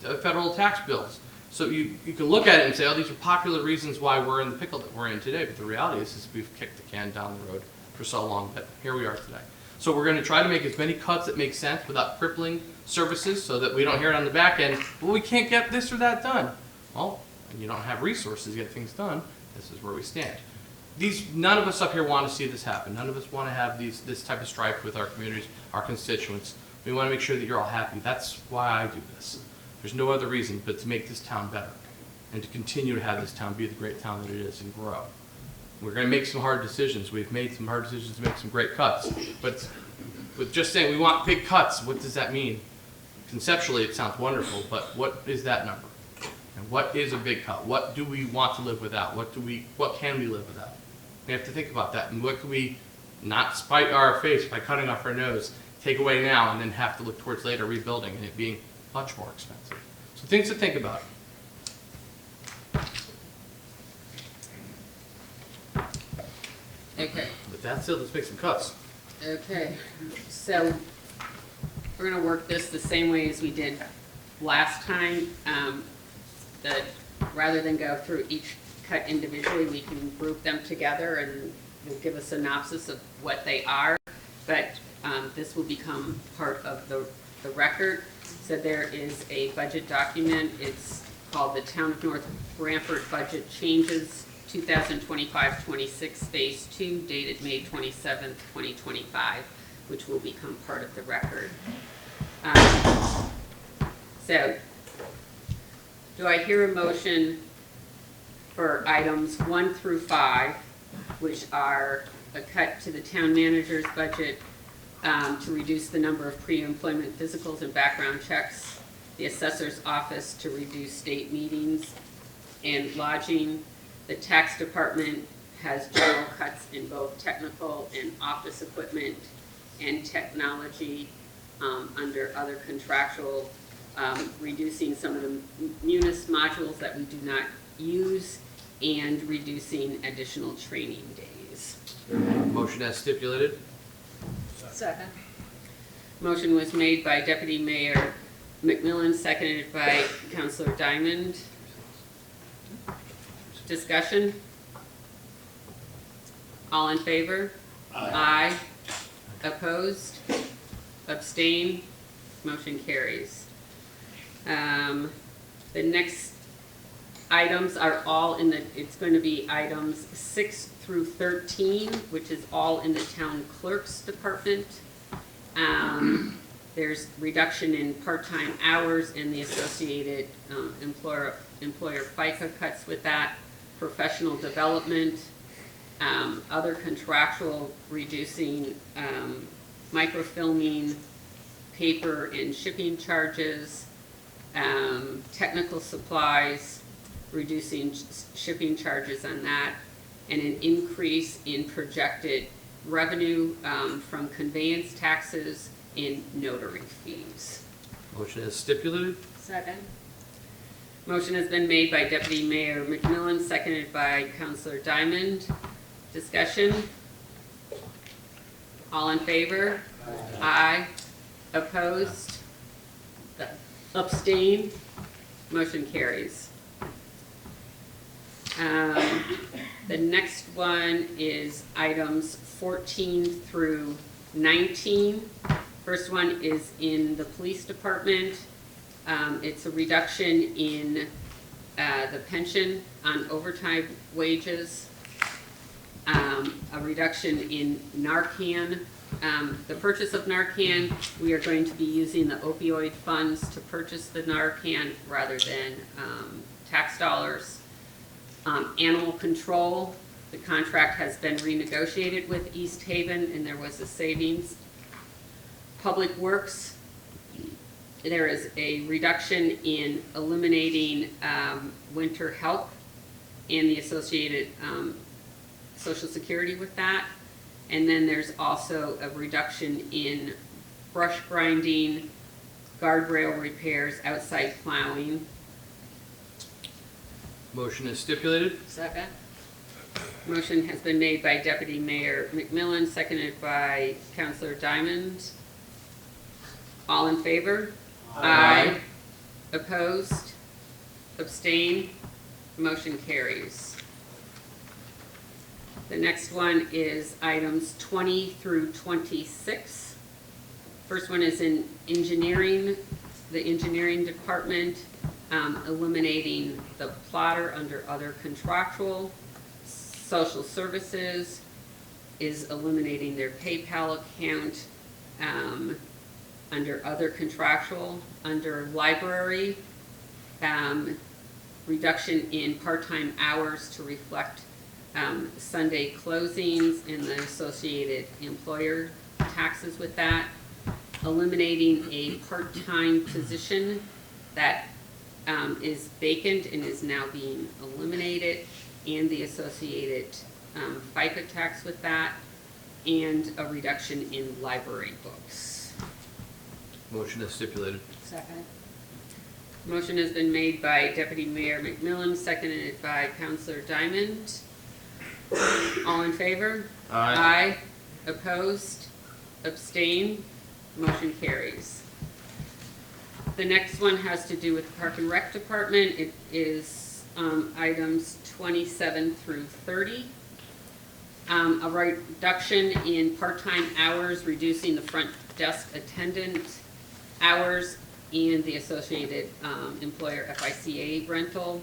federal tax bills. So you can look at it and say, oh, these are popular reasons why we're in the pickle that we're in today. But the reality is we've kicked the can down the road for so long that here we are today. So we're going to try to make as many cuts that make sense without crippling services, so that we don't hear it on the back end, well, we can't get this or that done. Well, you don't have resources to get things done. This is where we stand. None of us up here want to see this happen. None of us want to have this type of strife with our communities, our constituents. We want to make sure that you're all happy. That's why I do this. There's no other reason but to make this town better and to continue to have this town be the great town that it is and grow. We're going to make some hard decisions. We've made some hard decisions to make some great cuts. But with just saying we want big cuts, what does that mean? Conceptually, it sounds wonderful, but what is that number? And what is a big cut? What do we want to live without? What can we live without? We have to think about that. And what can we not spite our face by cutting off our nose, take away now, and then have to look towards later rebuilding and it being much more expensive? So things to think about. Okay. But that's it. Let's make some cuts. Okay, so we're gonna work this the same way as we did last time. That rather than go through each cut individually, we can group them together and you'll give a synopsis of what they are. But this will become part of the record. So there is a budget document. It's called the Town of North Branford Budget Changes 2025-26 Phase 2, dated May 27th, 2025, which will become part of the record. So, do I hear a motion for items 1 through 5, which are a cut to the town manager's budget to reduce the number of pre-employment physicals and background checks, the assessor's office to reduce state meetings and lodging. The tax department has general cuts in both technical and office equipment and technology under other contractual, reducing some of the munis modules that we do not use and reducing additional training days. Motion as stipulated. Second. Motion was made by Deputy Mayor McMillan, seconded by Councilor Diamond. Discussion? All in favor? Aye. Opposed? Abstain? Motion carries. The next items are all in the, it's going to be items 6 through 13, which is all in the town clerk's department. There's reduction in part-time hours and the associated employer FICA cuts with that. Professional development, other contractual, reducing microfilming, paper and shipping charges, technical supplies, reducing shipping charges on that, and an increase in projected revenue from conveyance taxes and notary fees. Motion as stipulated. Second. Motion has been made by Deputy Mayor McMillan, seconded by Councilor Diamond. Discussion? All in favor? Aye. Opposed? Abstain? Motion carries. The next one is items 14 through 19. First one is in the police department. It's a reduction in the pension on overtime wages. a reduction in Narcan. The purchase of Narcan, we are going to be using the opioid funds to purchase the Narcan rather than tax dollars. Animal control, the contract has been renegotiated with East Haven and there was a savings. Public Works, there is a reduction in eliminating winter help and the associated Social Security with that. And then there's also a reduction in brush grinding, guardrail repairs, outside plowing. Motion is stipulated. Second. Motion has been made by Deputy Mayor McMillan, seconded by Councilor Diamond. All in favor? Aye. Opposed? Abstain? Motion carries. The next one is items 20 through 26. First one is in engineering, the engineering department, eliminating the plotter under other contractual. Social services is eliminating their PayPal account under other contractual. Under library, reduction in part-time hours to reflect Sunday closings and the associated employer taxes with that. Eliminating a part-time position that is vacant and is now being eliminated, and the associated FICA tax with that, and a reduction in library books. Motion is stipulated. Second. Motion has been made by Deputy Mayor McMillan, seconded by Councilor Diamond. All in favor? Aye. Opposed? Abstain? Motion carries. The next one has to do with the Park and Rec Department. It is items 27 through 30. A reduction in part-time hours, reducing the front desk attendant hours and the associated employer FICA rental.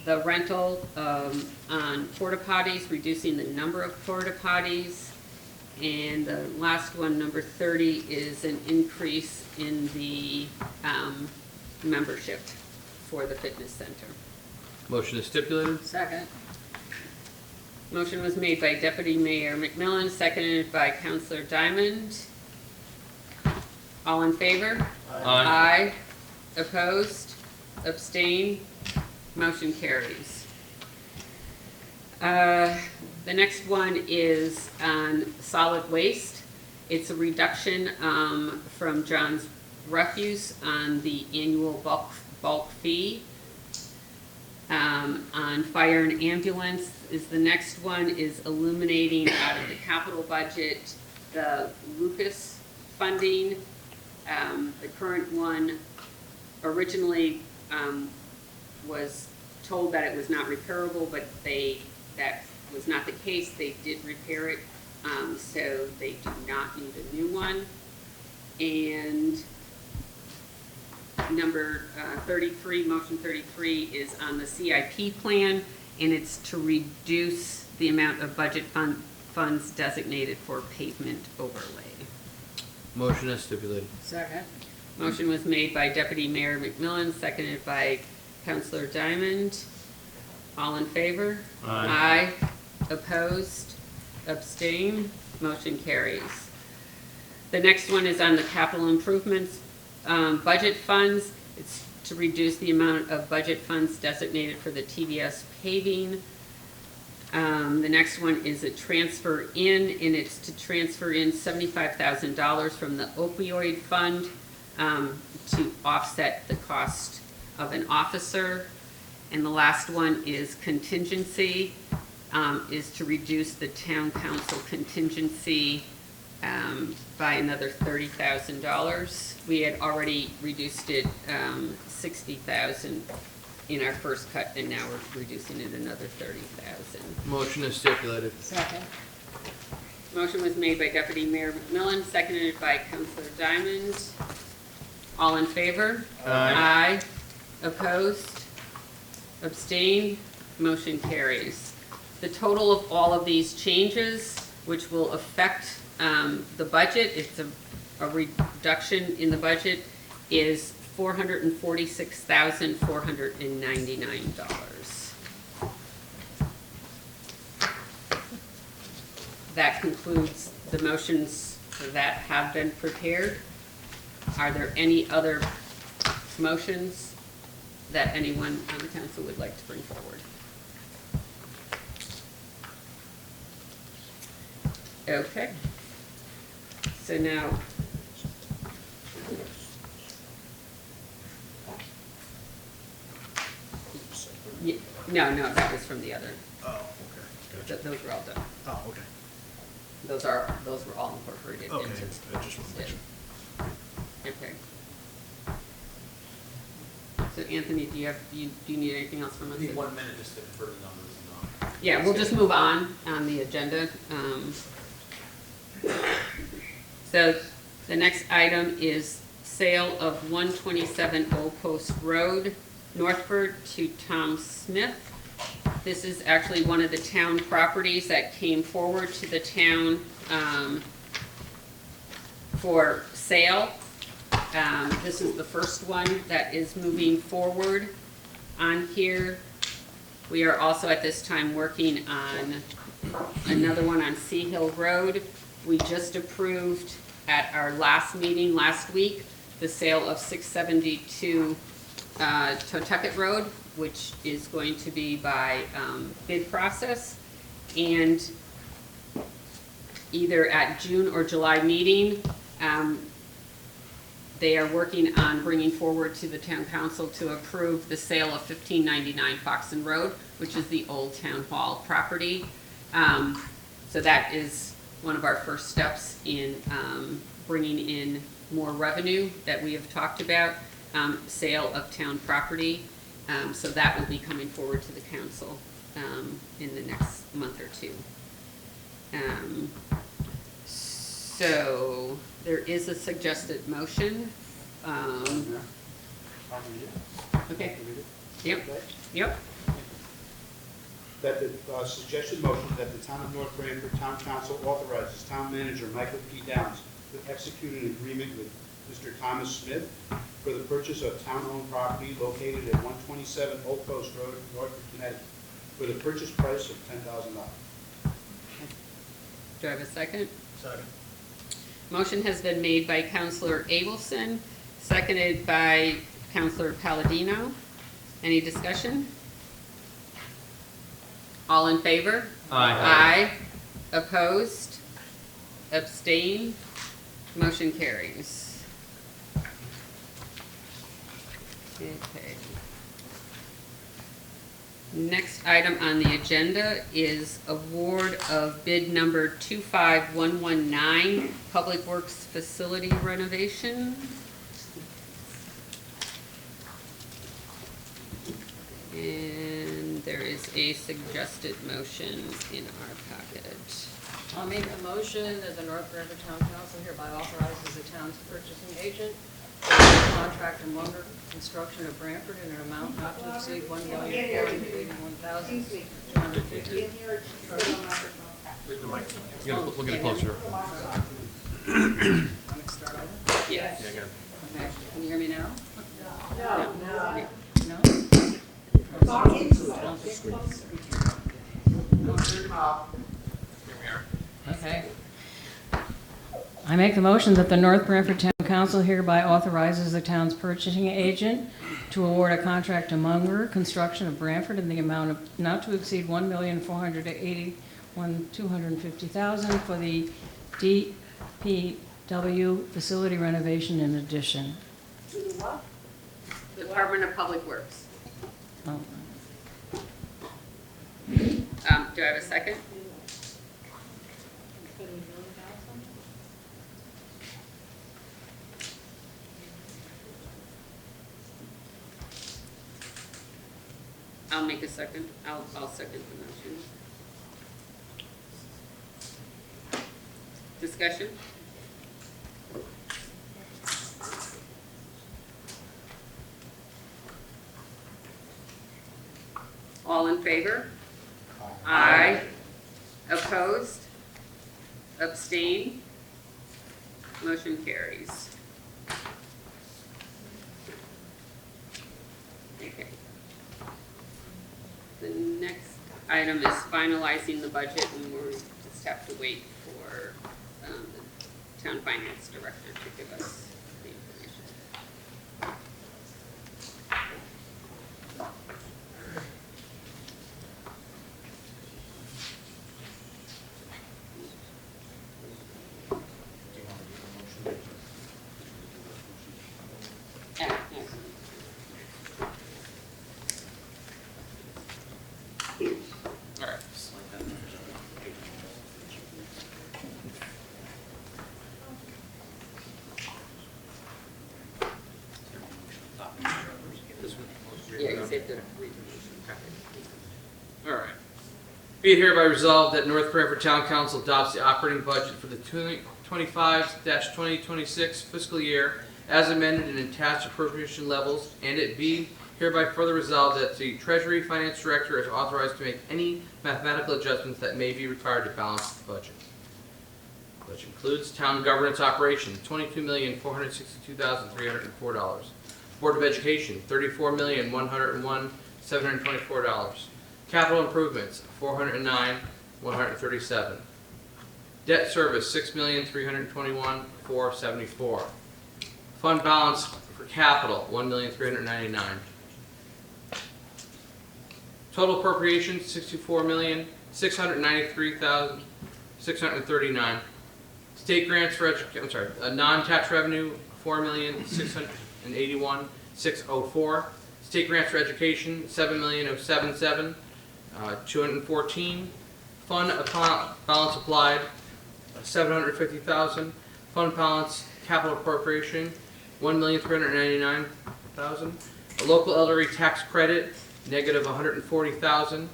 The rental on porta potties, reducing the number of porta potties. And the last one, number 30, is an increase in the membership for the fitness center. Motion is stipulated. Second. Motion was made by Deputy Mayor McMillan, seconded by Councilor Diamond. All in favor? Aye. Opposed? Abstain? Motion carries. The next one is on solid waste. It's a reduction from John's Refuse on the annual bulk fee. On fire and ambulance is the next one, is eliminating out of the capital budget the Lucas funding. The current one originally was told that it was not repairable, but that was not the case. They did repair it, so they do not need a new one. And number 33, motion 33, is on the CIP plan, and it's to reduce the amount of budget funds designated for pavement overlay. Motion is stipulated. Second. Motion was made by Deputy Mayor McMillan, seconded by Councilor Diamond. All in favor? Aye. Aye. Opposed? Abstain? Motion carries. The next one is on the capital improvements budget funds. It's to reduce the amount of budget funds designated for the TVS paving. The next one is a transfer in, and it's to transfer in $75,000 from the opioid fund to offset the cost of an officer. And the last one is contingency, is to reduce the town council contingency by another $30,000. We had already reduced it $60,000 in our first cut, and now we're reducing it another $30,000. Motion is stipulated. Second. Motion was made by Deputy Mayor McMillan, seconded by Councilor Diamond. All in favor? Aye. Opposed? Abstained? Motion carries. the total of all of these changes, which will affect the budget, it's a reduction in the budget, is $446,499. That concludes the motions that have been prepared. Are there any other motions that anyone on the council would like to bring forward? Okay. So now, no, that was from the other. Oh, okay. Those were all done. Oh, okay. Those were all incorporated Okay, into. I just want to make sure. Okay. So Anthony, do you need anything else from us? Need 1 minute just to confer the numbers and Yeah, we'll just move on the agenda. So the next item is sale of 127 Old Post Road, Northford, to Tom Smith. This is actually one of the town properties that came forward to the town for sale. This is the first one that is moving forward on here. We are also at this time working on another one on Sea Hill Road. We just approved at our last meeting last week the sale of 672 Totucket Road, which is going to be by bid process. And either at June or July meeting, they are working on bringing forward to the town council to approve the sale of 1599 Foxton Road, which is the old town hall property. So that is one of our first steps in bringing in more revenue that we have talked about, sale of town property. So that will be coming forward to the council in the next month or two. So there is a suggested motion. Okay. Yep. Yep. That the suggested motion that the town of North Branford Town Council authorizes town manager Michael P. Downs to execute an agreement with Mr. Thomas Smith for the purchase of town-owned property located at 127 Old Post Road, Northford, Connecticut, for the purchase price of $10,000. Do I have a second? Second. Motion has been made by Counselor Abelson, seconded by Counselor Palladino. Any discussion? All in favor? Aye. Aye. Opposed? Abstain? Motion carries. Okay. Next item on the agenda is award of bid number 25119, Public Works Facility Renovation. And there is a suggested motion in our package. I'll make a motion that the North Branford Town Council hereby authorizes the town's purchasing agent to contract and lumber construction of Branford in an amount not to exceed $1,481,250. You gotta look at it closer. Yes. Yeah, good. Okay, can you hear me now? No. No? Okay. I make the motion that the North Branford Town Council hereby authorizes the town's purchasing agent to award a contract to Munger Construction of Branford in the amount of not to exceed $1,481,250,000 for the DPW facility renovation and addition. Department of Public Works. Oh. Do I have a second? I'll make a second. I'll second the motion. Discussion? All in favor? Aye. Opposed? Abstain? Motion carries. Okay. The next item is finalizing the budget, and we just have to wait for the town finance director to give us the information. Yeah, yes. All right. Yeah, you said the read the motion. All right. Be it hereby resolved that North Branford Town Council adopts the operating budget for the 2025-2026 fiscal year as amended in attached appropriation levels, and it be hereby further resolved that the Treasury Finance Director is authorized to make any mathematical adjustments that may be required to balance the budget. Which includes town governance operations, $22,462,304. Board of Education, $34,101,724. Capital improvements, $409,137. Debt service, $6,321,474. Fund balance for capital, $1,399,000. Total appropriations, $64,693,639. State grants for non-tax revenue, $4,681,604. State grants for education, $7,077,214. Fund balance applied, $750,000. Fund balance capital appropriation, $1,399,000. A local elderly tax credit, negative $140,000.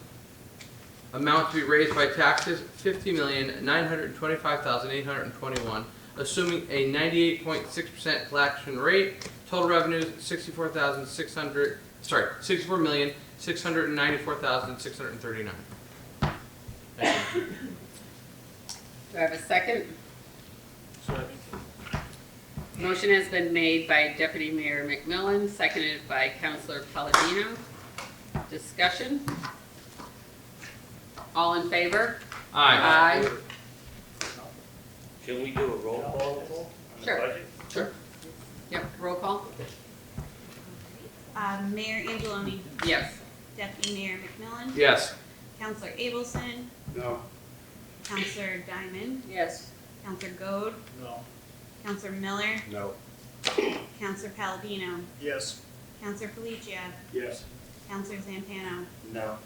Amount to be raised by taxes, $50,925,821, assuming a 98.6% collection rate. Total revenues, $64,694,639. Thank you. Do I have a second? Second. Motion has been made by Deputy Mayor McMillan, seconded by Councilor Palladino. Discussion? All in favor? Aye. Should we do a roll call on the Sure. budget? Sure. Yep, roll call? Mayor Angeloni, Yes. Deputy Mayor McMillan, Yes. Counselor Abelson, No. Counselor Diamond, Yes. Counselor Goad, No. Counselor Miller, No. Counselor Palladino, Yes. Counselor Felicia, Yes. Counselor Zampano. No.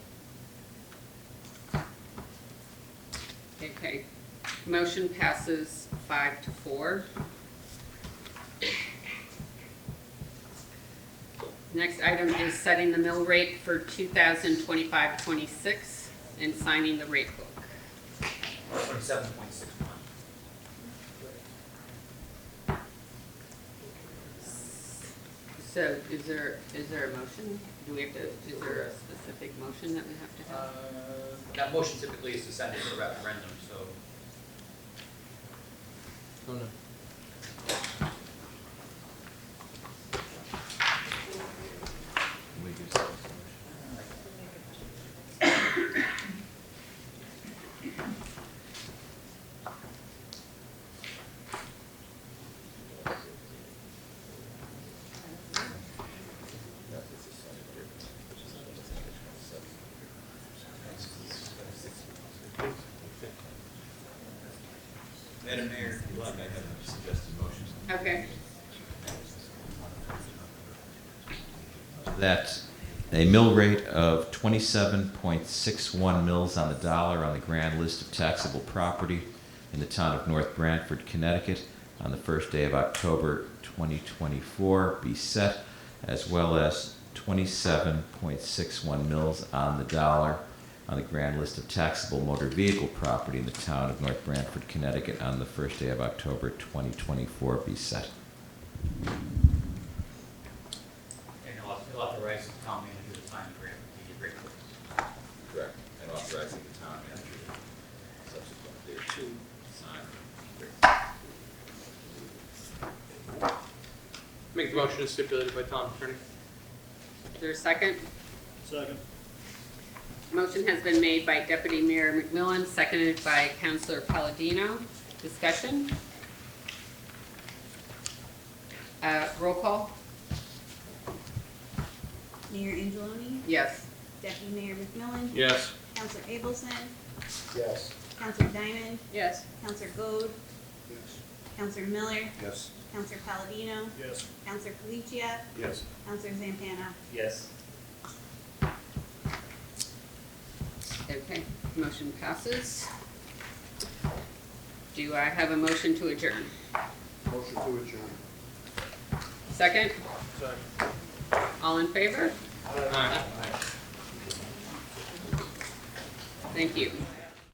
Okay. Motion passes 5-4. Next item is setting the mill rate for 2025-26 and signing the rate book. 27.61. So is there a motion? Do we have to, is there a specific motion that we have to have? That motion typically is to send it to referendum, so. Oh, no. Madam Mayor, if you like, I have a suggested motion. Okay. That a mill rate of 27.61 mils on the dollar on the grand list of taxable property in the town of North Branford, Connecticut on the first day of October 2024 be set, as well as 27.61 mils on the dollar on the grand list of taxable motor vehicle property in the town of North Branford, Connecticut on the first day of October 2024 be set. And he'll authorize the town manager to sign the grant, the agreement. Correct. And authorizing the Make the motion as stipulated by Tom, attorney. Is there a second? Second. Motion has been made by Deputy Mayor McMillan, seconded by Councilor Palladino. Discussion? Roll call? Mayor Angeloni, Yes. Deputy Mayor McMillan, Yes. Counselor Abelson, Yes. Counselor Diamond, Yes. Counselor Gold, Yes. Counselor Miller, Yes. Counselor Palladino, Yes. Counselor Palacio, Yes. Counselor Zampano. Yes. Okay, motion passes. Do I have a motion to adjourn? Motion to adjourn. Second? Second. All in favor? Aye. Thank you.